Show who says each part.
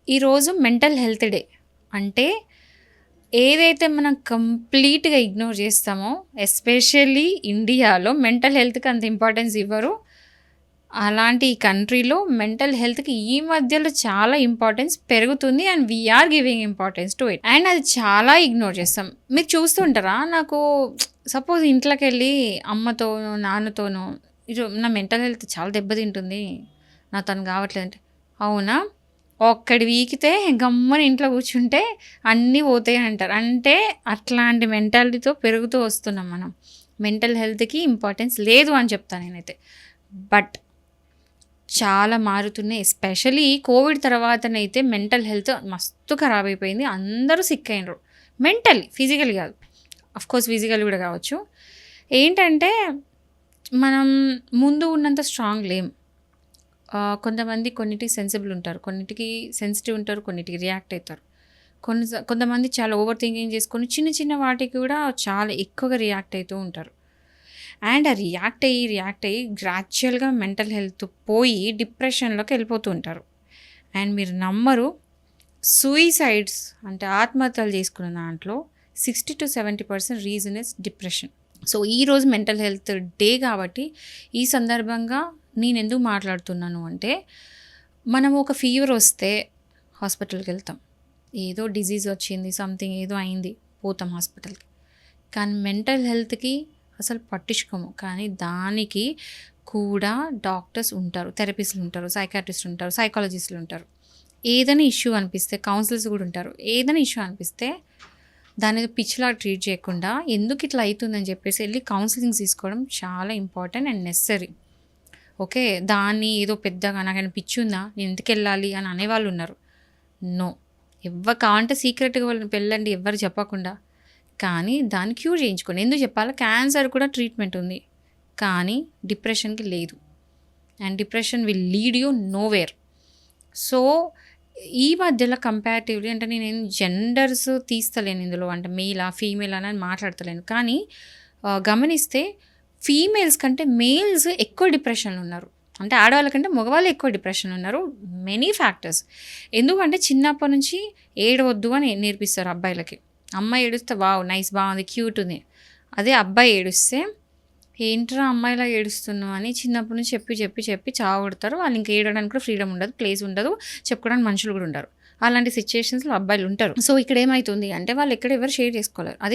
Speaker 1: ఈరోజు mental health day. అంటే ఏదైతే మనం కంప్లీట్‌గా ఇగ్నోర్ చేస్తామో, ఎస్పెషల్లీ ఇండియాలో మెంటల్ హెల్త్‌కి అంత ఇంపార్టెన్స్ ఇవ్వరు. అలాంటి ఈ కంట్రీలో మెంటల్ హెల్త్‌కి ఈ మధ్యలో చాలా ఇంపార్టెన్స్ పెరుగుతుంది. And we are giving importance to it. And అది చాలా ఇగ్నోర్ చేస్తాం. మీరు చూస్తుంటారా? నాకు సపోజ్ ఇంట్లోకెళ్ళి అమ్మతోనో, నాన్నతోనో నా మెంటల్ హెల్త్ చాలా దెబ్బతింటుంది. నాతోని కావట్లేదంటే, అవునా? ఒక్కటి వీకితే గమ్మున ఇంట్లో కూర్చుంటే అన్నీ పోతాయి అంటారు. అంటే అట్లాంటి మెంటాలిటీతో పెరుగుతూ వస్తున్నాం మనం. మెంటల్ హెల్త్‌కి ఇంపార్టెన్స్ లేదు అని చెప్తా నేనైతే. బట్ చాలా మారుతున్నాయి. ఎస్పెషల్లీ కోవిడ్ తర్వాతనైతే మెంటల్ హెల్త్ మస్తు ఖరాబ్ అయిపోయింది. అందరూ సిక్ అయినరు. మెంటల్లీ, ఫిజికల్ కాదు. అఫ్‌కోర్స్ ఫిజికల్ కూడా కావచ్చు. ఏంటంటే మనం ముందు ఉన్నంత స్ట్రాంగ్ లేం. కొంతమంది కొన్నిటికి సెన్సిబుల్ ఉంటారు, కొన్నిటికి సెన్సిటివ్ ఉంటారు, కొన్నిటికి రియాక్ట్ అవుతారు. కొంతమంది చాలా ఓవర్ థింకింగ్ చేసుకొని చిన్న చిన్న వాటికి కూడా చాలా ఎక్కువగా రియాక్ట్ అవుతూ ఉంటారు. అండ్ ఆ రియాక్ట్ అయ్యి గ్రాడ్యువల్గా మెంటల్ హెల్త్ పోయి డిప్రెషన్లోకి వెళ్ళిపోతూ ఉంటారు. అండ్ మీరు నమ్మరు, సూయిసైడ్స్ అంటే ఆత్మహత్యలు చేసుకున్న దాంట్లో 60-70% రీజన్ ఇస్ డిప్రెషన్. సో ఈరోజు మెంటల్ హెల్త్ డే కాబట్టి ఈ సందర్భంగా నేను ఎందుకు మాట్లాడుతున్నాను అంటే, మనము ఒక ఫీవర్ వస్తే హాస్పిటల్కి వెళ్తాం, ఏదో డిజీజ్ వచ్చింది, సంథింగ్ ఏదో అయింది, పోతాం హాస్పిటల్కి. కానీ మెంటల్ హెల్త్కి అసలు పట్టించుకోము. కానీ దానికి కూడా డాక్టర్స్ ఉంటారు, థెరపిస్టులు ఉంటారు, సైకాట్రిస్టులు ఉంటారు, సైకాలజిస్టులు ఉంటారు. ఏదైనా ఇష్యూ అనిపిస్తే కౌన్సిలర్స్ కూడా ఉంటారు. ఏదైనా ఇష్యూ అనిపిస్తే దాని పిచ్చిలా ట్రీట్ చేయకుండా ఎందుకు ఇట్లా అవుతుందని చెప్పేసి వెళ్ళి కౌన్సిలింగ్ తీసుకోవడం చాలా ఇంపార్టెంట్ అండ్ నెసరీ. ఓకే, దాన్ని ఏదో పెద్దగా నాకైనా పిచ్చి ఉందా, నేను ఎందుకు వెళ్ళాలి అని అనేవాళ్ళు ఉన్నారు. నో, ఎవరు కావాలంటే సీక్రెట్గా వాళ్ళని వెళ్ళండి, ఎవరు చెప్పకుండా. కానీ దాన్ని క్యూర్ చేయించుకోండి. ఎందుకు చెప్పాలి? క్యాన్సర్ కూడా ట్రీట్మెంట్ ఉంది, కానీ డిప్రెషన్కి లేదు. And depression will lead you nowhere. So ఈ మధ్యలో కంపారిటివ్లీ, అంటే నేను జెండర్స్ తీస్తలేను ఇందులో, అంటే మేలా ఫీమేల్ అని మాట్లాడతలేను. కానీ గమనిస్తే ఫీమేల్స్ కంటే మేల్స్ ఎక్కువ డిప్రెషన్లో ఉన్నారు. అంటే ఆడవాళ్ళ కంటే మగవాళ్ళు ఎక్కువ డిప్రెషన్లో ఉన్నారు. Many factors. ఎందుకంటే చిన్నప్పటి నుంచి ఏడవద్దు అని నేర్పిస్తారు అబ్బాయిలకి. అమ్మాయి ఏడుస్తే వావ్ నైస్, బాగుంది, క్యూట్ ఉంది. అదే అబ్బాయి ఏడుస్తే ఏంట్రా అమ్మాయిలా ఏడుస్తున్నావు అని చిన్నప్పటి నుంచి చెప్పి చావగొడతారు. వాళ్ళు ఇంకా ఏడడానికి కూడా ఫ్రీడమ్ ఉండదు, ప్లేస్ ఉండదు, చెప్పుకోవడానికి మనుషులు కూడా ఉండరు. అలాంటి సిచ్యువేషన్స్లో అబ్బాయిలు ఉంటారు. సో ఇక్కడ ఏమవుతుంది అంటే వాళ్ళు ఎక్కడ ఎవరు షేర్ చేసుకోలేరు. అదే